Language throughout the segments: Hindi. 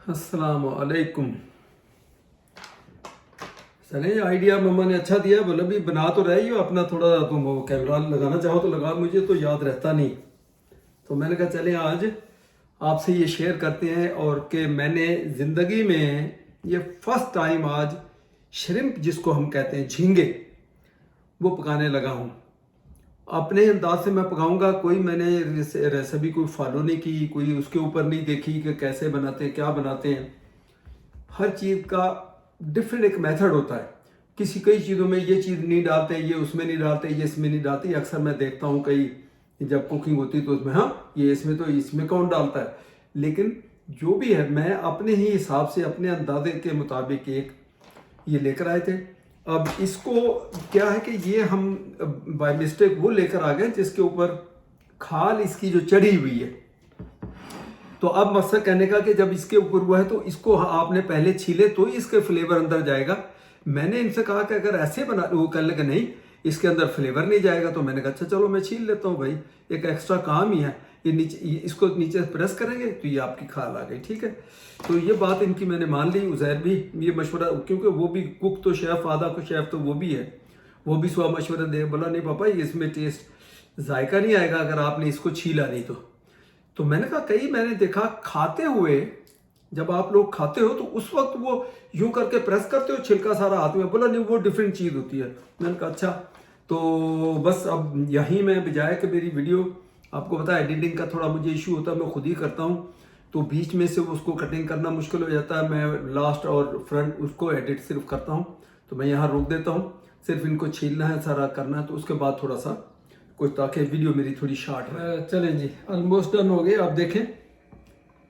अस्सलामुअलैकुम। चले आइडिया मम्मा ने अच्छा दिया, बोला भी बना तो रही हो अपना, थोड़ा तुम वो कैमरा लगाना चाहो तो लगा, मुझे तो याद रहता नहीं। तो मैंने कहा चले आज आपसे ये शेयर करते हैं, और कि मैंने ज़िंदगी में ये फर्स्ट टाइम आज श्रिम्प जिसको हम कहते हैं झींगे, वो पकाने लगा हूँ। अपने अंदाज से मैं पकाऊंगा, कोई मैंने रेसिपी कोई फॉलो नहीं की, कोई उसके ऊपर नहीं देखी कि कैसे बनाते हैं, क्या बनाते हैं। हर चीज़ का डिफरेंट एक मेथड होता है। कई चीज़ों में ये चीज़ नहीं डालते, ये उसमें नहीं डालते, ये इसमें नहीं डालते। अक्सर मैं देखता हूँ कई जब कुकिंग होती है तो उसमें हाँ ये इसमें, तो इसमें कौन डालता है। लेकिन जो भी है मैं अपने ही हिसाब से अपने अंदाजे के मुताबिक एक ये लेकर आए थे। अब इसको क्या है कि ये हम बाय मिस्टेक वो लेकर आ गए जिसके ऊपर खाल इसकी जो चढ़ी हुई है। तो अब मकसद कहने का कि जब इसके ऊपर हुआ है तो इसको आपने पहले छीले तो ही इसके फ्लेवर अंदर जाएगा। मैंने इनसे कहा कि अगर ऐसे बना, वो कर लगे नहीं इसके अंदर फ्लेवर नहीं जाएगा। तो मैंने कहा अच्छा चलो मैं छील लेता हूँ भाई, एक एक्स्ट्रा काम ही है। ये नीचे इसको नीचे प्रेस करेंगे तो ये आपकी खाल आ गई, ठीक है। तो ये बात इनकी मैंने मान ली। उज़ैर भी ये मशवरा, क्योंकि वो भी कुक तो शेफ़, आधा को शेफ़ तो वो भी है, वो भी सुबह मशवरा दे, बोला नहीं पापा इसमें टेस्ट जायका नहीं आएगा अगर आपने इसको छीला नहीं तो मैंने कहा कई मैंने देखा खाते हुए, जब आप लोग खाते हो तो उस वक्त वो यूं करके प्रेस करते हो, छिलका सारा हाथ में। बोला नहीं वो डिफरेंट चीज़ होती है। मैंने कहा अच्छा। तो बस अब यहीं मैं बजाय कि मेरी वीडियो, आपको पता है एडिटिंग का थोड़ा मुझे इशू होता है, मैं खुद ही करता हूँ, तो बीच में से उसको कटिंग करना मुश्किल हो जाता है। मैं लास्ट और फ्रंट उसको एडिट सिर्फ करता हूँ, तो मैं यहाँ रोक देता हूँ। सिर्फ इनको छीलना है, सारा करना है, तो उसके बाद थोड़ा सा कुछ, ताकि वीडियो मेरी थोड़ी शॉर्ट रहे। चलें जी, ऑलमोस्ट डन हो गए। आप देखें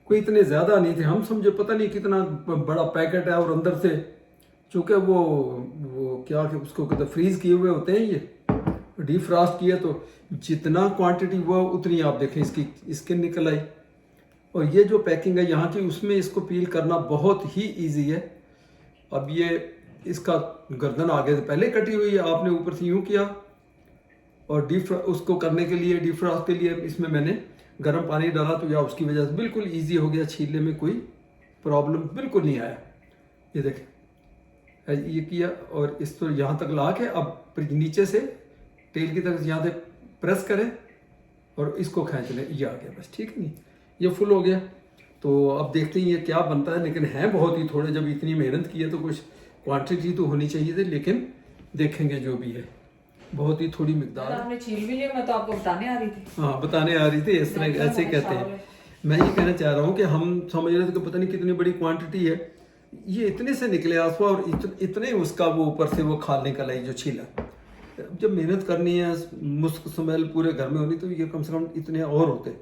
कोई इतने ज़्यादा नहीं थे, हम समझे पता नहीं कितना बड़ा पैकेट है, और अंदर से चूँकि वो क्या कि उसको कहते फ्रीज़ किए हुए होते हैं, ये डीफ्रास्ट किया, तो जितना क्वांटिटी हुआ उतनी आप देखें इसकी स्किन निकल आई। और ये जो पैकिंग है यहाँ की, उसमें इसको पील करना बहुत ही ईजी है। अब ये इसका गर्दन आगे से पहले कटी हुई है, आपने ऊपर से यूँ किया, और उसको करने के लिए डीफ्रास्ट के लिए इसमें मैंने गर्म पानी डाला, तो या उसकी वजह से बिल्कुल इजी हो गया, छीलने में कोई प्रॉब्लम बिल्कुल नहीं आया। ये देखें ये किया, और इसको यहाँ तक ला के अब नीचे से तेल की तरफ यहाँ से प्रेस करें और इसको खींच लें, ये आ गया बस, ठीक नहीं, ये फुल हो गया। तो अब देखते हैं ये क्या बनता है। लेकिन है बहुत ही थोड़े, जब इतनी मेहनत की है तो कुछ क्वांटिटी तो होनी चाहिए थी, लेकिन देखेंगे जो भी है, बहुत ही थोड़ी मिकदार। आपने छील भी लिया, मैं तो आपको बताने आ रही थी। हाँ बताने आ रही थी, इस तरह ऐसे ही कहते हैं। मैं ये कहना चाह रहा हूँ कि हम समझ रहे थे कि पता नहीं कितनी बड़ी क्वांटिटी है, ये इतने से निकले आसपा, और इतने उसका वो ऊपर से वो खाल निकल आई जो छीला। जब मेहनत करनी है, मुस्क स्मेल पूरे घर में होनी, तो ये कम से कम इतने और होते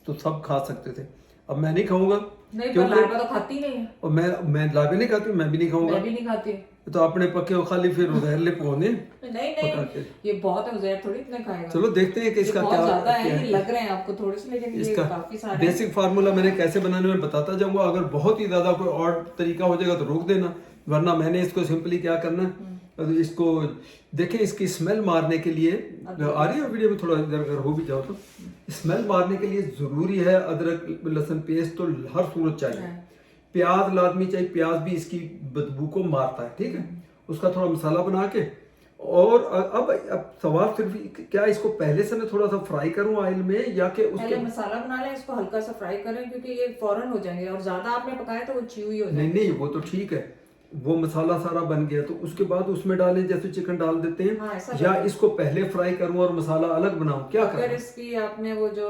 तो सब खा सकते थे। अब मैं नहीं खाऊंगा, क्योंकि तो खाती नहीं है, और मैं लाबे नहीं खाती, मैं भी नहीं खाऊंगा। मैं भी नहीं खाती। तो अपने पके हो खाली, फिर उधर ले पौने नहीं ये बहुत है, उज़ैर थोड़ी इतने खाएगा। चलो देखते हैं कि इसका क्या ज्यादा है, ये लग रहे हैं आपको थोड़े से, लेकिन ये काफी सारे। बेसिक फार्मूला मैंने कैसे बनाने में बताता जाऊंगा। अगर बहुत ही ज्यादा कोई और तरीका हो जाएगा तो रोक देना, वरना मैंने इसको सिंपली क्या करना है, इसको देखें, इसकी स्मेल मारने के लिए आ रही है वीडियो में, थोड़ा इधर अगर हो भी जाओ तो स्मेल मारने के लिए जरूरी है अदरक लहसुन पेस्ट, तो हर सूरत चाहिए। प्याज लाजमी चाहिए, प्याज भी इसकी बदबू को मारता है, ठीक है। उसका थोड़ा मसाला बना के, और अब सवाल सिर्फ क्या इसको पहले से मैं थोड़ा सा फ्राई करूं ऑयल में, या कि पहले मसाला बना लें, इसको हल्का सा फ्राई करें, क्योंकि ये फौरन हो जाएंगे, और ज्यादा आपने पकाया तो वो च्यूई हो जाएगी। नहीं वो तो ठीक है, वो मसाला सारा बन गया तो उसके बाद उसमें डालें, जैसे चिकन डाल देते हैं। हाँ, या इसको पहले फ्राई करूं और मसाला अलग बनाऊं, क्या करूं? अगर इसकी आपने वो जो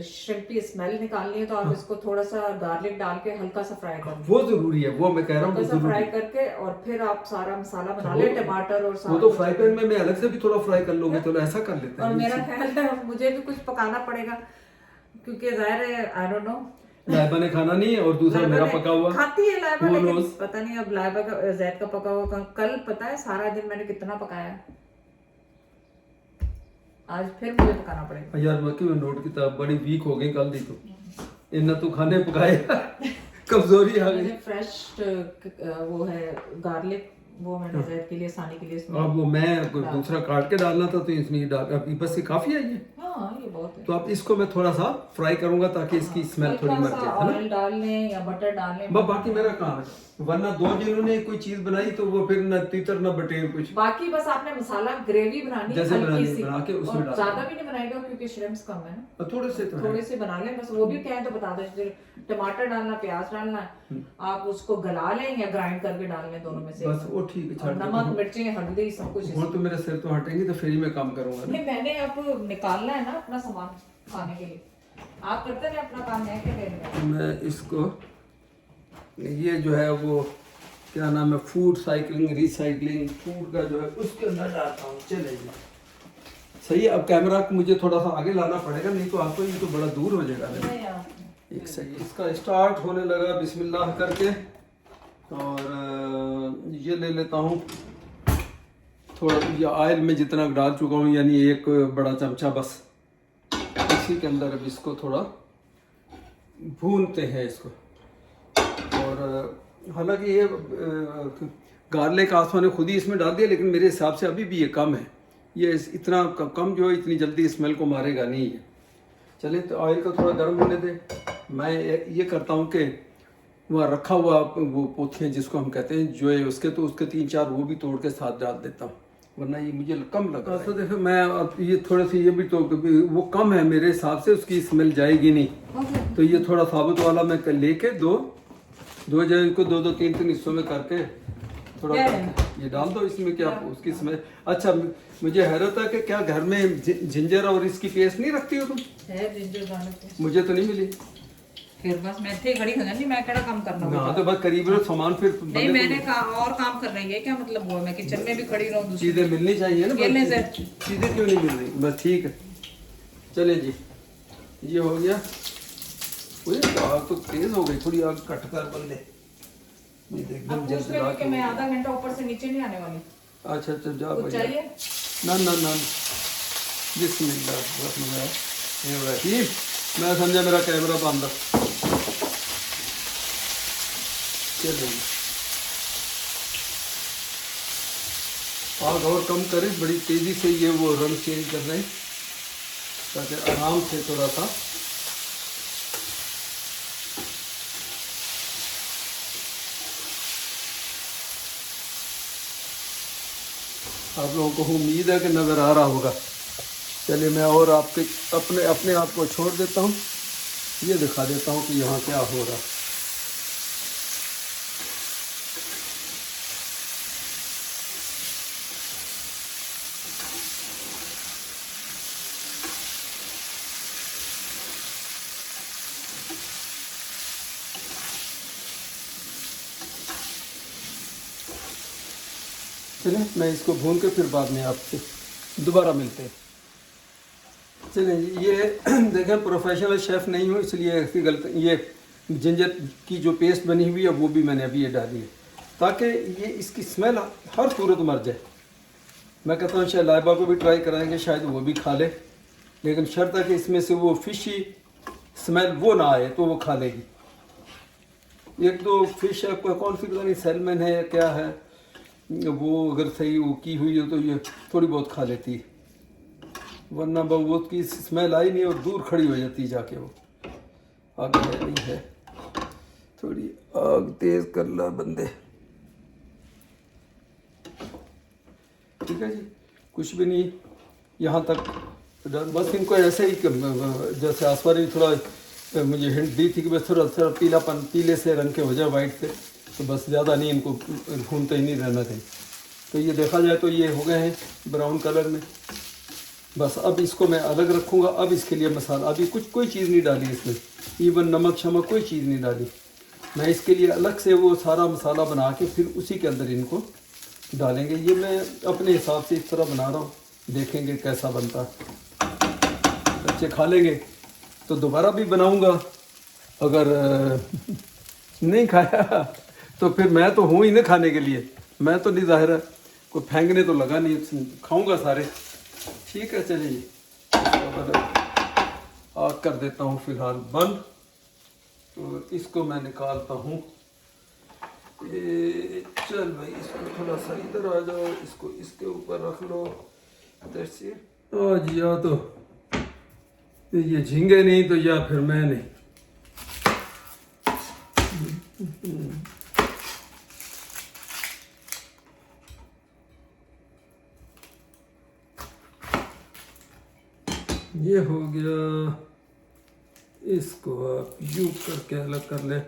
श्रिम्प की स्मेल निकालनी है तो आप इसको थोड़ा सा गार्लिक डाल के हल्का सा फ्राई कर, वो जरूरी है, वो मैं कह रहा हूँ फ्राई करके, और फिर आप सारा मसाला बना ले, टमाटर और वो तो फ्राई पैन में मैं अलग से भी थोड़ा फ्राई कर लूंगी, तो ऐसा कर लेते हैं। और मेरा ख्याल है मुझे भी कुछ पकाना पड़ेगा, क्योंकि जाहिर है आई डोंट नो, लाइबा ने खाना नहीं है, और दूसरा मेरा पका हुआ खाती है लाइबा, लेकिन पता नहीं अब लाइबा का जैद का पका हुआ। कल पता है सारा दिन मैंने कितना पकाया, आज फिर मुझे पकाना पड़ेगा। यार मैं क्यों नोट किया, बड़ी वीक हो गई कल दी, तो इन्ना तो खाने पकाए कमजोरी आ गई। फ्रेश वो है गार्लिक वो मैंने जैद के लिए, सानी के लिए इसमें। अब वो मैं कोई दूसरा काट के डालना था तो इसमें ये डाल, अभी बस ये काफ़ी है ये। हाँ ये बहुत है। तो अब इसको मैं थोड़ा सा फ्राई करूंगा ताकि इसकी स्मेल थोड़ी मर जाए, है ना। ऑयल डाल लें या बटर डाल लें। बाकी मेरा काम है, वरना दो जिन्होंने कोई चीज बनाई तो वो फिर न तीतर न बटे कुछ। बाकी बस आपने मसाला ग्रेवी बनानी जैसे हल्की सी, बना के उसमें डाल, ज्यादा भी नहीं बनाएगा क्योंकि श्रिम्प्स कम है ना, थोड़े से तो थोड़े से बना लें बस। वो भी कहें तो बता दो, टमाटर डालना, प्याज डालना, आप उसको गला लें या ग्राइंड करके डाल लें, दोनों में से। बस वो ठीक है, और नमक मिर्ची हल्दी सब कुछ। वो तो मेरे सिर तो हटेंगे तो फिर ही मैं काम करूंगा। नहीं मैंने अब निकालना है ना अपना सामान खाने के लिए, आप करते हैं अपना काम है क्या करेंगे। मैं इसको ये जो है वो क्या नाम है, फूड साइकिलिंग रिसाइकलिंग फूड का जो है उसके अंदर डालता हूँ। चलेगी सही है। अब कैमरा को मुझे थोड़ा सा आगे लाना पड़ेगा, नहीं तो आपको ये तो बड़ा दूर हो जाएगा। एक सेकंड, इसका स्टार्ट होने लगा बिस्मिल्लाह करके, और ये ले लेता हूँ थोड़ा, ये ऑयल में जितना डाल चुका हूँ यानी एक बड़ा चमचा, बस इसी के अंदर अब इसको थोड़ा भूनते हैं इसको। और हालांकि ये गार्लिक आसमा ने खुद ही इसमें डाल दिया, लेकिन मेरे हिसाब से अभी भी ये कम है, ये इतना कम जो है इतनी जल्दी स्मेल को मारेगा नहीं है। चलिए तो ऑयल को थोड़ा गर्म होने दे। मैं ये करता हूँ कि वहाँ रखा हुआ वो पोथियाँ जिसको हम कहते हैं जो है उसके, तो उसके 3-4 वो भी तोड़ के साथ डाल देता हूँ, वरना ये मुझे कम लगा। तो देखो मैं अब ये थोड़ा सा ये भी तो वो कम है मेरे हिसाब से, उसकी स्मेल जाएगी नहीं। तो ये थोड़ा साबुत वाला मैं लेके दो जगह को 2-3 हिस्सों में करके थोड़ा ये डाल दो इसमें, क्या उसकी स्मेल। अच्छा मुझे हैरत है कि क्या घर में जिंजर और इसकी पेस्ट नहीं रखती हो तुम? है जिंजर गार्लिक, मुझे तो नहीं मिली। फिर बस मैं थे खड़ी हो जानी, मैं केड़ा काम करना होगा। हाँ तो बस करीब सामान फिर नहीं मैंने कहा और काम कर रही है क्या मतलब वो, मैं किचन में भी खड़ी रहूं। चीजें मिलनी चाहिए ना, से चीजें क्यों नहीं मिल रही, बस ठीक है। चले जी ये हो गया। आग तो तेज हो गई थोड़ी, आग कट कर बंदे एकदम जल्दी। मैं आधा घंटा ऊपर से नीचे नहीं आने वाली। अच्छा जा चाहिए ना बिस्मिल्लाह। मैं समझा मेरा कैमरा बंद। चलिए आग और कम करें, बड़ी तेजी से ये वो रंग चेंज कर रहे हैं ताकि आराम से थोड़ा सा। आप लोगों को उम्मीद है कि नज़र आ रहा होगा। चलिए मैं और आपके अपने आप को छोड़ देता हूँ, ये दिखा देता हूँ कि यहाँ क्या हो रहा। चलिए मैं इसको भून के फिर बाद में आपसे दोबारा मिलते हैं। चलिए ये देखें प्रोफेशनल शेफ़ नहीं हूँ इसलिए ऐसी गलत, ये जिंजर की जो पेस्ट बनी हुई है वो भी मैंने अभी ये डाली है ताकि ये इसकी स्मेल हर सूरत मर जाए। मैं कहता हूँ शायद लाइबा को भी ट्राई कराएंगे, शायद वो भी खा ले, लेकिन शर्त है कि इसमें से वो फिशी स्मेल वो ना आए तो वो खा लेगी। एक दो फिश है, कौन सी पता नहीं सैल्मन है या क्या है, वो अगर सही वो की हुई है तो ये थोड़ी बहुत खा लेती है, वरना वो की स्मेल आई नहीं और दूर खड़ी हो जाती जाके। वो आग है नहीं है, थोड़ी आग तेज कर ला बंदे। ठीक है जी, कुछ भी नहीं यहाँ तक, बस इनको ऐसे ही जैसे आसमान ने थोड़ा मुझे हिंट दी थी कि बस थोड़ा पीलापन पीले से रंग के हो जाए वाइट से, तो बस ज़्यादा नहीं, इनको भूनते ही नहीं रहना चाहिए। तो ये देखा जाए तो ये हो गए हैं ब्राउन कलर में। बस अब इसको मैं अलग रखूँगा। अब इसके लिए मसाला अभी कोई चीज़ नहीं डाली इसमें, इवन नमक शमक कोई चीज़ नहीं डाली। मैं इसके लिए अलग से वो सारा मसाला बना के फिर उसी के अंदर इनको डालेंगे। ये मैं अपने हिसाब से इस तरह बना रहा हूँ, देखेंगे कैसा बनता है। बच्चे खा लेंगे तो दोबारा भी बनाऊँगा, अगर नहीं खाया तो फिर मैं तो हूँ ही ना खाने के लिए, मैं तो नहीं, ज़ाहिर है कोई फेंकने तो लगा नहीं, खाऊंगा सारे। ठीक है चलिए आग कर देता हूँ फिलहाल बंद। तो इसको मैं निकालता हूँ चल भाई, इसको थोड़ा सा इधर आ जाओ, इसको इसके ऊपर रख लो। आज या तो ये झींगे नहीं तो या फिर मैं नहीं। ये हो गया, इसको आप यूं करके अलग कर लें।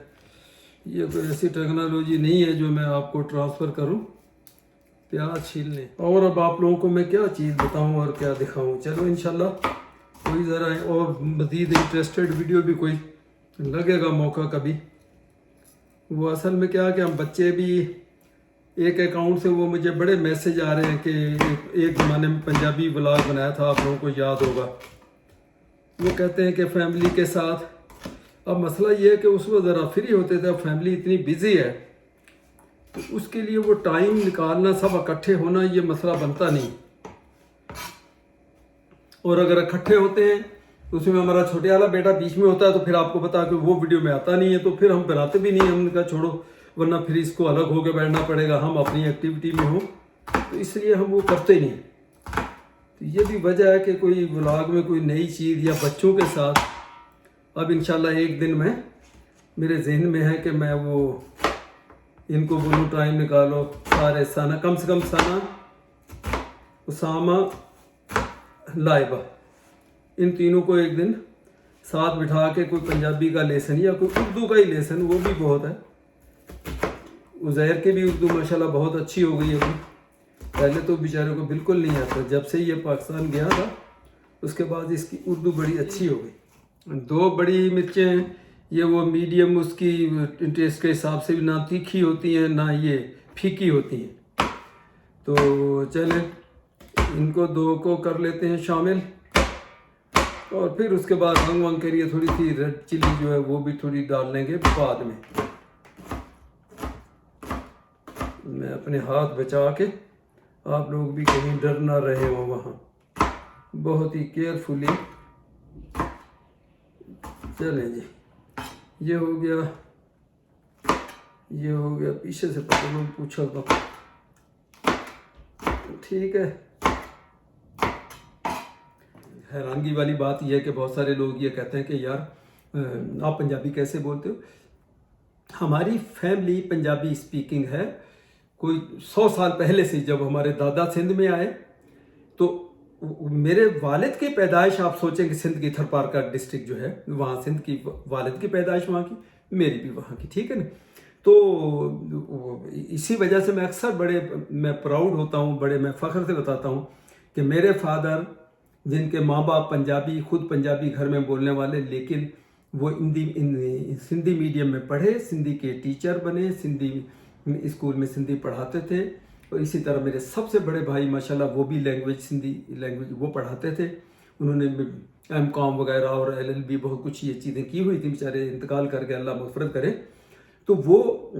ये कोई ऐसी टेक्नोलॉजी नहीं है जो मैं आपको ट्रांसफ़र करूं प्याज छीलने। और अब आप लोगों को मैं क्या चीज़ बताऊं और क्या दिखाऊं। चलो इंशाल्लाह कोई ज़रा और मज़ीद इंटरेस्टेड वीडियो भी कोई लगेगा मौका कभी। वो असल में क्या है कि हम बच्चे भी एक अकाउंट से वो मुझे बड़े मैसेज आ रहे हैं कि एक ज़माने में पंजाबी व्लॉग बनाया था, आप लोगों को याद होगा। वो कहते हैं कि फैमिली के साथ, अब मसला ये है कि उस वक्त ज़रा फ्री होते थे, अब फैमिली इतनी बिजी है तो उसके लिए वो टाइम निकालना, सब इकट्ठे होना, ये मसला बनता नहीं। और अगर इकट्ठे होते हैं तो उसमें हमारा छोटे वाला बेटा बीच में होता है, तो फिर आपको पता कि वो वीडियो में आता नहीं है, तो फिर हम बनाते भी नहीं। हमने कहा छोड़ो, वरना फिर इसको अलग होकर बैठना पड़ेगा, हम अपनी एक्टिविटी में हो, तो इसलिए हम वो करते नहीं। तो ये भी वजह है कि कोई व्लॉग में कोई नई चीज़ या बच्चों के साथ, अब इंशाल्लाह एक दिन में मेरे जहन में है कि मैं वो इनको बोलूँ टाइम निकालो सारे, सना कम से कम, सना, उसामा, लाइबा, इन तीनों को एक दिन साथ बिठा के कोई पंजाबी का लेसन या कोई उर्दू का ही लेसन, वो भी बहुत है। उज़ैर की भी उर्दू माशाल्लाह बहुत अच्छी हो गई है अभी, पहले तो बेचारे को बिल्कुल नहीं आता। जब से ये पाकिस्तान गया था उसके बाद इसकी उर्दू बड़ी अच्छी हो गई। 2 बड़ी मिर्चें हैं, ये वो मीडियम, उसकी टेस्ट के हिसाब से भी ना तीखी होती हैं ना ये फीकी होती हैं। तो चलें इनको 2 को कर लेते हैं शामिल, और फिर उसके बाद रंग वंग के लिए थोड़ी सी रेड चिली जो है वो भी थोड़ी डाल लेंगे बाद में। मैं अपने हाथ बचा के, आप लोग भी कहीं डर ना रहे हो वहाँ, बहुत ही केयरफुली। चलें जी, ये हो गया, ये हो गया, पीछे से पकड़ो, पूछा तो ठीक है। हैरानगी वाली बात यह है कि बहुत सारे लोग ये कहते हैं कि यार आप पंजाबी कैसे बोलते हो। हमारी फैमिली पंजाबी स्पीकिंग है। कोई 100 साल पहले से, जब हमारे दादा सिंध में आए तो मेरे वालिद की पैदाइश, आप सोचें कि सिंध की थरपारका डिस्ट्रिक्ट जो है, वहाँ सिंध की वालिद की पैदाइश वहाँ की, मेरी भी वहाँ की, ठीक है ना। तो इसी वजह से मैं अक्सर मैं प्राउड होता हूँ, मैं फ़ख्र से बताता हूँ कि मेरे फादर, जिनके माँ बाप पंजाबी, खुद पंजाबी घर में बोलने वाले, लेकिन वो सिंधी मीडियम में पढ़े, सिंधी के टीचर बने, सिंधी स्कूल में सिंधी पढ़ाते थे। और इसी तरह मेरे सबसे बड़े भाई माशाल्लाह वो भी सिंधी लैंग्वेज वो पढ़ाते थे। उन्होंने M.Com वगैरह और LLB बहुत कुछ ये चीज़ें की हुई थी, बेचारे इंतकाल करके, अल्लाह मग़फ़िरत करे। तो वो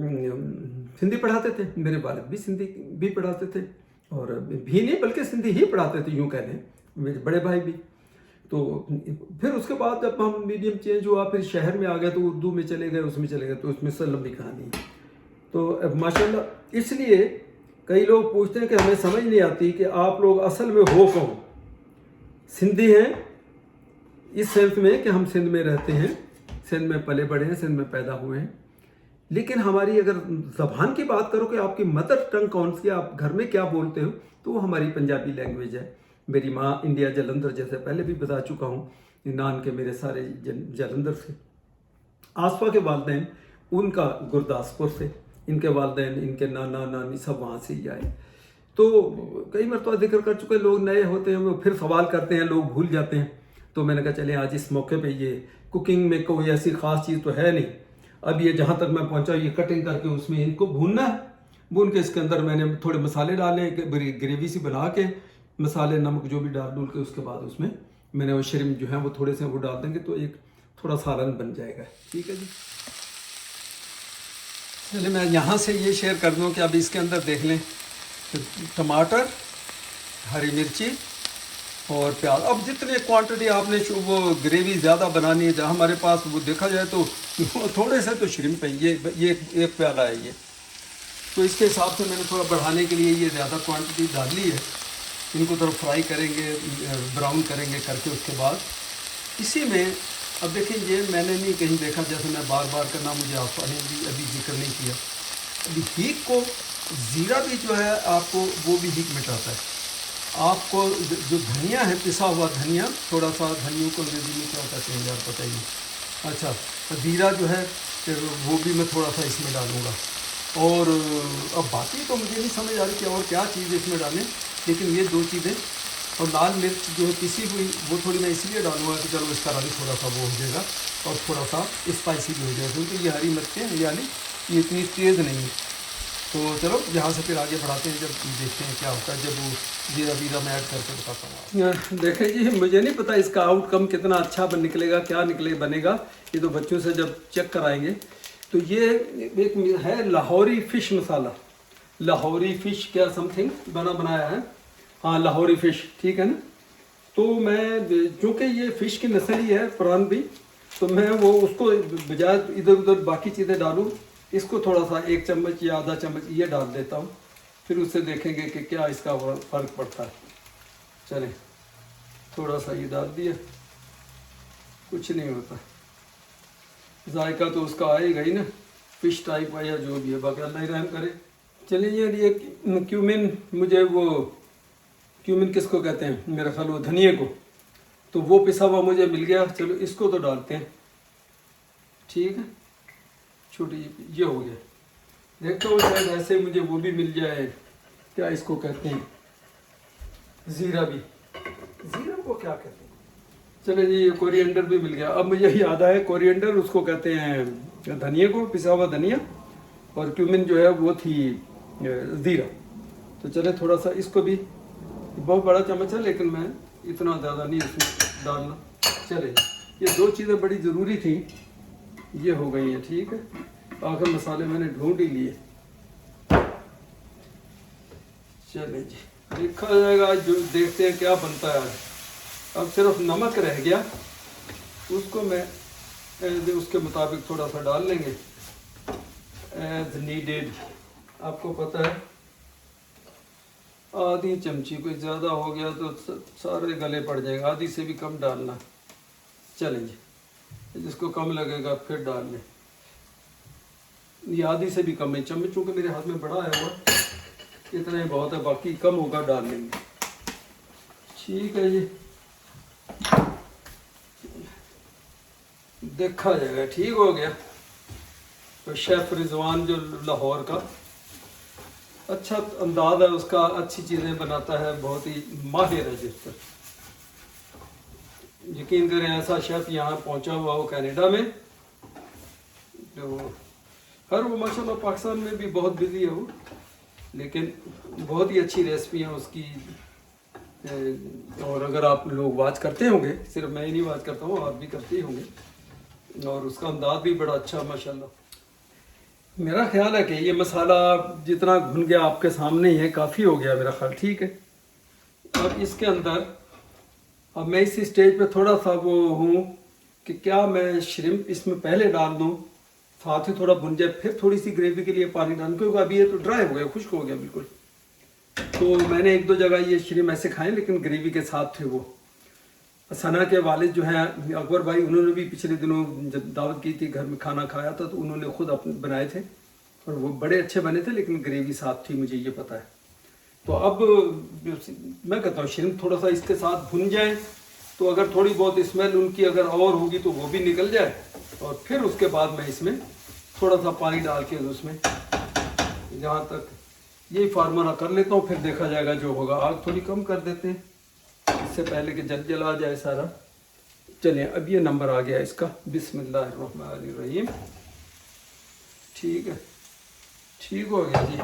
सिंधी पढ़ाते थे, मेरे वालिद भी सिंधी भी पढ़ाते थे, और भी नहीं बल्कि सिंधी ही पढ़ाते थे यूँ कह लें, मेरे बड़े भाई भी। तो फिर उसके बाद जब हम मीडियम चेंज हुआ, फिर शहर में आ गए तो उर्दू में चले गए, उसमें चले गए, तो उसमें से लंबी कहानी है। तो माशाल्लाह, इसलिए कई लोग पूछते हैं कि हमें समझ नहीं आती कि आप लोग असल में हो कौन। सिंधी हैं इस सेंस में कि हम सिंध में रहते हैं, सिंध में पले बड़े हैं, सिंध में पैदा हुए हैं, लेकिन हमारी अगर ज़बान की बात करो कि आपकी मदर टंग कौन सी है, आप घर में क्या बोलते हो, तो वो हमारी पंजाबी लैंग्वेज है। मेरी माँ इंडिया जलंधर, जैसे पहले भी बता चुका हूँ, नान के मेरे सारे जलंधर से। आसपा के वालिदैन उनका गुरदासपुर से, इनके वालिदैन, इनके नाना नानी सब वहाँ से ही आए। तो कई मरतबा जिक्र कर चुके, लोग नए होते हैं वो फिर सवाल करते हैं, लोग भूल जाते हैं। तो मैंने कहा चले आज इस मौके पे, ये कुकिंग में कोई ऐसी ख़ास चीज़ तो है नहीं। अब ये जहाँ तक मैं पहुँचा, ये कटिंग करके उसमें इनको भूनना है, भून के इसके अंदर मैंने थोड़े मसाले डाले, ग्रेवी सी बना के, मसाले नमक जो भी डाल डूल के, उसके बाद उसमें मैंने वो श्रिम्प जो है वो थोड़े से वो डाल देंगे, तो एक थोड़ा सालन बन जाएगा। ठीक है जी, चलिए मैं यहाँ से ये शेयर कर दूँ कि अब इसके अंदर देख लें, टमाटर, हरी मिर्ची और प्याज। अब जितने क्वांटिटी आपने वो ग्रेवी ज़्यादा बनानी है, जहाँ हमारे पास वो देखा जाए तो थोड़े से तो श्रिम्प है, ये एक प्याला है ये, तो इसके हिसाब से मैंने थोड़ा बढ़ाने के लिए ये ज़्यादा क्वांटिटी डाल ली है। इनको थोड़ा फ्राई करेंगे, ब्राउन करेंगे करके उसके बाद इसी में अब देखें ये मैंने नहीं कहीं देखा, जैसे मैं बार बार करना मुझे आपने भी अभी जिक्र नहीं किया, अभी हीक को ज़ीरा भी जो है आपको वो भी हीक मिटाता है। आपको जो धनिया है, पिसा हुआ धनिया, थोड़ा सा धनियों को अंग्रेजी में क्या कहते हैं यार बताइए, अच्छा ज़ीरा जो है वो भी मैं थोड़ा सा इसमें डालूँगा। और अब बाकी तो मुझे नहीं समझ आ रही कि और क्या चीज़ इसमें डालें, लेकिन ये दो चीज़ें। और लाल मिर्च जो है पिसी हुई वो थोड़ी मैं इसलिए डालूँगा कि चलो इसका रंग थोड़ा सा वो हो जाएगा और थोड़ा सा स्पाइसी भी हो जाएगा, क्योंकि ये हरी मिर्चें हरियाली ये इतनी तेज़ नहीं है। तो चलो यहाँ से फिर आगे बढ़ाते हैं, जब देखते हैं क्या होता है, जब वो जीरा वीरा मैं ऐड करके बताता हूँ। देखें जी, मुझे नहीं पता इसका आउटकम कितना अच्छा निकलेगा, क्या बनेगा, ये तो बच्चों से जब चेक कराएंगे। तो ये एक है लाहौरी फ़िश मसाला, लाहौरी फ़िश क्या समथिंग बनाया है, हाँ लाहौरी फ़िश, ठीक है ना। तो मैं चूँकि ये फ़िश की नस्ल ही है प्रान भी, तो मैं वो उसको बजाय इधर उधर बाकी चीज़ें डालूँ, इसको थोड़ा सा 1 चम्मच या आधा चम्मच ये डाल देता हूँ, फिर उससे देखेंगे कि क्या इसका फ़र्क पड़ता है। चलें, थोड़ा सा ये डाल दिया, कुछ नहीं होता, जायका तो उसका आएगा ही ना, फ़िश टाइप है या जो भी है, बाकी अल्लाह ही रहम करे। चलिए यार ये क्यूमिन, मुझे वो क्यूमिन किसको कहते हैं, मेरा ख्याल वो धनिए को, तो वो पिसा हुआ मुझे मिल गया, चलो इसको तो डालते हैं, ठीक है। छोटी ये हो गया, देखता हूँ शायद ऐसे मुझे वो भी मिल जाए, क्या इसको कहते हैं, ज़ीरा भी, ज़ीरा को क्या कहते हैं, चले जी ये कोरिएंडर भी मिल गया। अब मुझे याद आया, कोरिएंडर उसको कहते हैं धनिया को, पिसा हुआ धनिया, और क्यूमिन जो है वो थी ज़ीरा। तो चले थोड़ा सा इसको भी, बहुत बड़ा चम्मच है लेकिन मैं इतना ज़्यादा नहीं इसमें डालना। चले ये दो चीज़ें बड़ी ज़रूरी थी, ये हो गई है, ठीक है। आखिर मसाले मैंने ढूंढ ही लिए। चले जी देखा जाएगा, जो देखते हैं क्या बनता है। अब सिर्फ नमक रह गया, उसको मैं उसके मुताबिक थोड़ा सा डाल लेंगे एज नीडेड। आपको पता है आधी चमची, कोई ज़्यादा हो गया तो सारे गले पड़ जाएगा, आधी से भी कम डालना। चलेंगे, जिसको कम लगेगा फिर डाल लें, ये आधी से भी कम है, चम्मच चूँकि मेरे हाथ में बड़ा है वो, इतना ही बहुत है, बाकी कम होगा डाल लेंगे, ठीक है जी। देखा जाएगा, ठीक हो गया। तो शेफ़ रिजवान जो लाहौर का, अच्छा अंदाज है उसका, अच्छी चीज़ें बनाता है, बहुत ही माहिर है जिस पर यकीन करें। ऐसा शेफ़ यहाँ पहुँचा हुआ हो कनाडा में, जो हर वो माशाल्लाह पाकिस्तान में भी बहुत बिजी है वो, लेकिन बहुत ही अच्छी रेसिपी है उसकी। और अगर आप लोग वाच करते होंगे, सिर्फ मैं ही नहीं वाच करता हूँ, आप भी करते ही होंगे, और उसका अंदाज भी बड़ा अच्छा माशाल्लाह। मेरा ख्याल है कि ये मसाला जितना भुन गया आपके सामने ही है, काफ़ी हो गया मेरा ख्याल, ठीक है। अब इसके अंदर, अब मैं इस स्टेज पे थोड़ा सा वो हूँ कि क्या मैं श्रिम्प इसमें पहले डाल दूँ, साथ ही थोड़ा भुन जाए, फिर थोड़ी सी ग्रेवी के लिए पानी डालूँ, क्योंकि अभी ये तो ड्राई हो गया, खुश्क हो गया बिल्कुल। तो मैंने 1-2 जगह ये श्रिम्प ऐसे खाए, लेकिन ग्रेवी के साथ थे वो। सना के वालिद जो हैं अकबर भाई, उन्होंने भी पिछले दिनों जब दावत की थी, घर में खाना खाया था, तो उन्होंने खुद अपने बनाए थे और वो बड़े अच्छे बने थे, लेकिन ग्रेवी साथ थी, मुझे ये पता है। तो अब मैं कहता हूँ श्रिम्प थोड़ा सा इसके साथ भुन जाए, तो अगर थोड़ी बहुत स्मेल उनकी अगर और होगी तो वो भी निकल जाए, और फिर उसके बाद मैं इसमें थोड़ा सा पानी डाल के उसमें जहाँ तक यही फार्मूला कर लेता हूँ, फिर देखा जाएगा जो होगा। आग थोड़ी कम कर देते हैं इससे पहले कि जल जला जाए सारा। चलिए अब ये नंबर आ गया इसका, बिस्मिल्लाहिर्रहमानिर्रहीम, ठीक है, ठीक हो गया जी।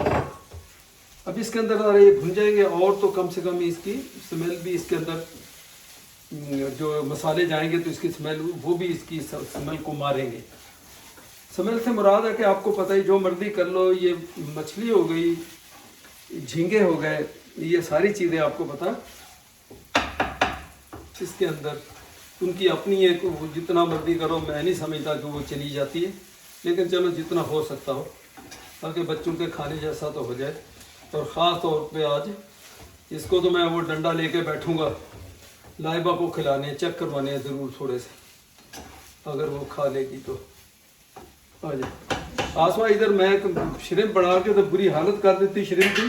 अब इसके अंदर ये भुन जाएंगे, और तो कम से कम इसकी स्मेल भी इसके अंदर, जो मसाले जाएंगे तो इसकी स्मेल वो भी इसकी स्मेल को मारेंगे। स्मेल से मुराद है कि आपको पता ही, जो मर्जी कर लो, ये मछली हो गई, झींगे हो गए, ये सारी चीज़ें आपको पता इसके अंदर उनकी अपनी एक, जितना मर्जी करो, मैं नहीं समझता कि वो चली जाती है, लेकिन चलो जितना हो सकता हो। ताकि बच्चों के खाने जैसा तो हो जाए। और ख़ास तौर पे आज इसको तो मैं वो डंडा लेके बैठूंगा, लाइबा को खिलाने, चेक करवाने हैं ज़रूर थोड़े से, अगर वो खा लेगी तो। आ जाए आसमा इधर, मैं श्रिम्प बना के तो बुरी हालत कर देती श्रिम्प की।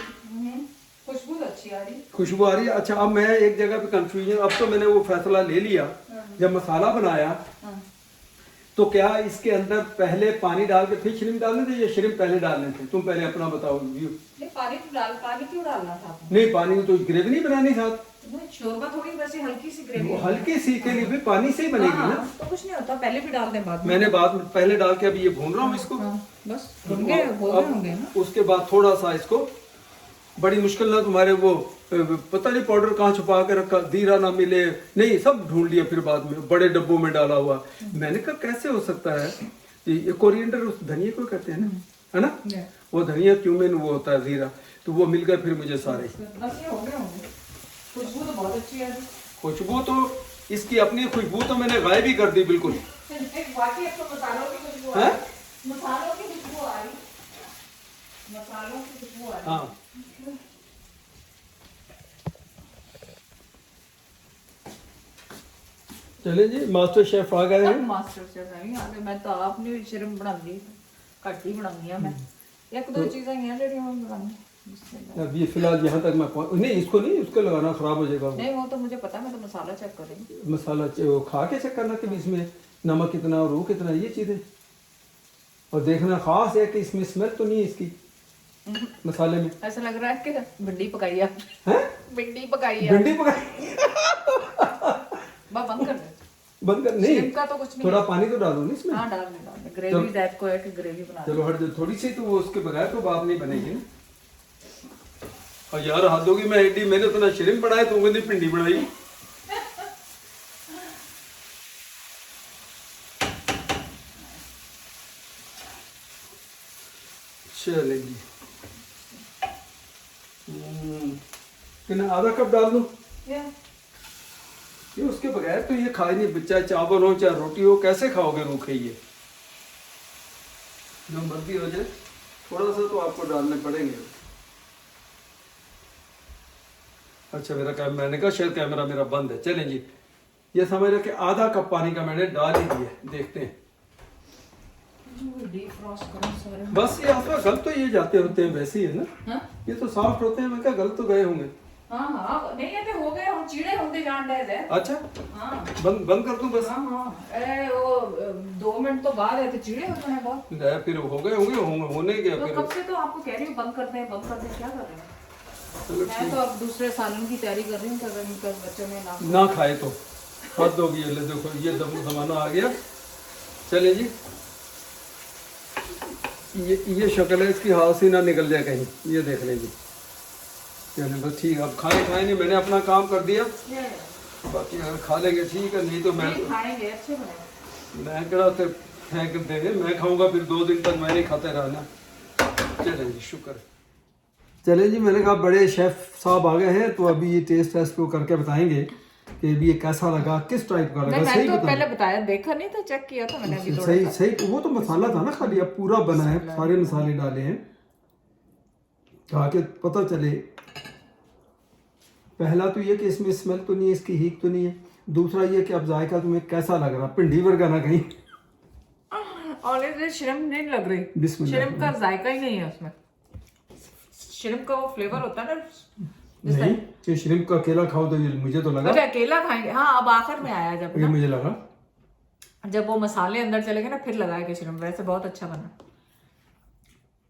खुशबू तो अच्छी आ रही। खुशबू आ रही है। अच्छा अब मैं एक जगह पे कंफ्यूजन, अब तो मैंने वो फैसला ले लिया, जब मसाला बनाया तो क्या इसके अंदर पहले पानी डाल के फिर श्रिम्प डालने थे या श्रिम्प पहले डालने थे? तुम पहले अपना बताओ व्यू। नहीं, पानी क्यों डालना था आपने? नहीं, पानी तो ग्रेवी नहीं बनानी साथ, शोरबा थोड़ी वैसे हल्की सी ग्रेवी। वो हल्की सी के लिए भी पानी से ही बनेगी ना। तो कुछ नहीं होता, पहले भी डाल दें बाद में। मैंने बाद में पहले डाल के अभी ये भून रहा हूँ इसको। बस भून गए होंगे ना। उसके बाद थोड़ा सा इसको, बड़ी मुश्किल ना तुम्हारे वो पता नहीं पाउडर कहाँ छुपा के रखा, जीरा ना मिले, नहीं सब ढूंढ लिया फिर बाद में बड़े डब्बों में डाला हुआ। मैंने कहा कैसे हो सकता है, ये कोरिएंडर उस धनिया को कहते हैं ना, है ना, वो धनिया क्यूमिन वो होता है जीरा, तो वो मिल गए फिर मुझे सारे। बस ये हो गए होंगे। खुशबू तो बहुत अच्छी है। खुशबू तो इसकी अपनी खुशबू तो मैंने गायब ही कर दी बिल्कुल। बाकी अब तो मसालों की खुशबू आ रही। मसालों की खुशबू आ रही। मसालों की खुशबू आ रही। हाँ चले जी, मास्टर शेफ आ गए हैं। मास्टर शेफ नहीं आ गए, मैं तो आप नहीं शर्म बनानी, घट ही बनानी है मैं। एक दो चीजें हैं जो मैं बनानी। अब ये फिलहाल यहाँ तक मैं नहीं, इसको नहीं, उसको लगाना खराब हो जाएगा। नहीं वो तो मुझे पता है, मैं तो मसाला चेक करेंगी। मसाला वो खा के चेक करना कि इसमें नमक कितना और वो कितना, ये चीज़ें। और देखना खास है कि इसमें स्मेल तो नहीं है इसकी मसाले में। ऐसा लग रहा है कि भिंडी पकाई है। हैं? भिंडी पकाई है। भिंडी पकाई। बंद कर दे। बंद कर नहीं, का तो कुछ नहीं। थोड़ा पानी तो डालो ना इसमें। हाँ डाल दे। ग्रेवी टाइप को है कि ग्रेवी बना। चलो हट जाओ थोड़ी सी, तो वो उसके बगैर तो बात नहीं बनेगी ना। और यार हाथ दोगी, मैं एडी मैंने तो ना श्रिम्प बनाए, तो मैंने भिंडी बनाई। चलेगी। कितना, आधा कप डाल दूं? ये उसके बगैर तो ये खा ही नहीं, चाहे चावल हो चाहे रोटी हो, कैसे खाओगे रूखे ये? जो मर्जी हो जाए, थोड़ा सा तो आपको डालने पड़ेंगे। अच्छा मेरा मैंने कहा शायद कैमरा मेरा बंद है। चलें जी, ये समझ रहे कि आधा कप पानी का मैंने डाल ही दिया, देखते हैं। बस ये आपका गल तो ये जाते होते हैं वैसे ही है ना। हाँ? ये तो सॉफ्ट होते हैं, मैं क्या गल तो गए होंगे। हाँ हाँ नहीं ये तो हो गए, हम चीड़े होते जान रहे थे। अच्छा हाँ बंद कर दूं बस। हाँ हाँ अरे वो 2 मिनट तो बाद है तो चीड़े होते हैं बहुत। ले फिर हो गए होंगे होने के तो फिर। कब से तो आपको कह रही हूँ बंद करते हैं क्या कर रहे हैं। चलो मैं तो अब दूसरे सालन की तैयारी कर रही हूँ कि अगर इनका बच्चों में ना खाए तो हद होगी। ये ले देखो, ये जमाना आ गया। चले जी, ये शक्ल है इसकी, हाथ से ना निकल जाए कहीं, ये देख लेंगे। चलिए बस ठीक है, अब खाए नहीं, मैंने अपना काम कर दिया। बाकी अगर खा लेंगे ठीक है, नहीं तो मैं खाएंगे अच्छे बने। मैं कड़ा तो फेंक देंगे, मैं खाऊंगा फिर 2 दिन तक मैं नहीं खाते रहना। चले जी, शुक्र। चले जी, मैंने कहा बड़े शेफ साहब आ गए हैं, तो अभी ये टेस्ट को करके बताएंगे कि भी ये कैसा लगा, किस टाइप का लगा। सही तो पहले बताया, देखा नहीं था, चेक किया था मैंने अभी थोड़ा। सही वो तो मसाला था ना खाली, अब पूरा बना है, सारे मसाले डाले हैं ताकि पता चले। पहला तो ये कि इसमें स्मेल तो नहीं है, इसकी हीक तो नहीं है। दूसरा ये कि अब जायका तुम्हें कैसा लग रहा, भिंडी वर्गा ना कहीं। ऑनेस्टली श्रिम्प नहीं लग रही, श्रिम्प का जायका ही नहीं है उसमें। श्रिम्प का वो फ्लेवर होता है ना, नहीं कि श्रिम्प का अकेला खाओ तो मुझे तो लगा। अच्छा अकेला खाएंगे, हाँ अब आखिर में आया जब ये मुझे लगा जब वो मसाले अंदर चले गए ना, फिर लगाया कि श्रिम्प। वैसे बहुत अच्छा बना।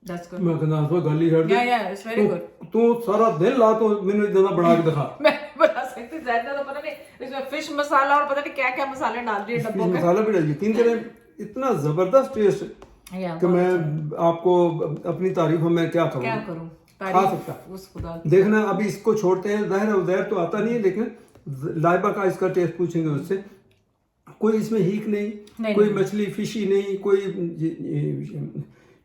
That's good. मैं कहना तो गाली हट दे। Yeah, it's very good. तू सारा दिन ला तो मैंने इतना बना के दिखा। मैं बता सकती ज्यादा तो पता नहीं, इसमें फिश मसाला और पता नहीं क्या क्या मसाले डाल दिए डब्बों में। मसाला भी डाल, यकीन करें इतना जबरदस्त टेस्ट कि मैं आपको अपनी तारीफ में क्या करूं खा सकता उस खुदा। देखना अभी इसको छोड़ते हैं, ज़ाहिर तो आता नहीं है, लेकिन लाइबा का इसका टेस्ट पूछेंगे उससे। कोई इसमें हीक नहीं, कोई मछली फिशी नहीं, कोई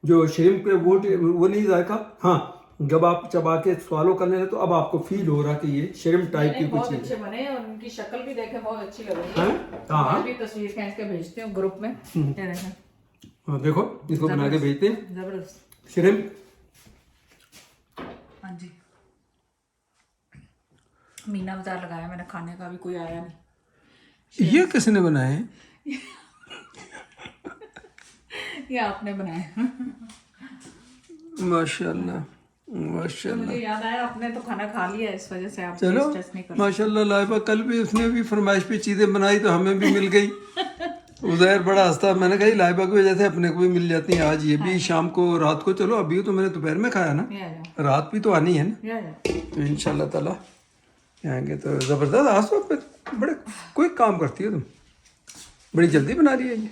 जो श्रिम्प के वो नहीं जायका। हाँ जब आप चबा के स्वालो करने लगे तो अब आपको फील हो रहा कि ये श्रिम्प टाइप की कुछ चीज है। अच्छे बने और उनकी शक्ल भी देखे बहुत अच्छी लग रही है। हाँ मैं भी तस्वीर खींच के भेजती हूँ ग्रुप में। देखो इसको बना के भेजते हैं। जबरदस्त। श्रिम्प हाँ जी, मीना बाजार लगाया मैंने, खाने का भी कोई आया नहीं। ये किसने बनाए हैं? ये आपने बनाया। माशाल्लाह तो माशाल्लाह। मुझे याद आया आपने तो खाना खा लिया, इस वजह से आप चलो टेस्ट नहीं कर। माशाल्लाह लाइबा कल भी उसने भी फरमाइश पे चीज़ें बनाई तो हमें भी मिल गई। उज़ैर बड़ा हंसता, मैंने कहा लाइबा की वजह से अपने को भी मिल जाती हैं। आज ये भी शाम को रात को, चलो अभी तो मैंने दोपहर में खाया ना, रात भी तो आनी है ना। तो इंशाल्लाह ताला आएंगे तो ज़बरदस्त। आज तो फिर बड़े कोई काम करती हो तुम, बड़ी जल्दी बना रही है ये।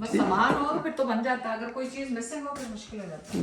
बस सामान हो फिर तो बन जाता है, अगर कोई चीज़ मिसिंग हो फिर मुश्किल हो जाता है।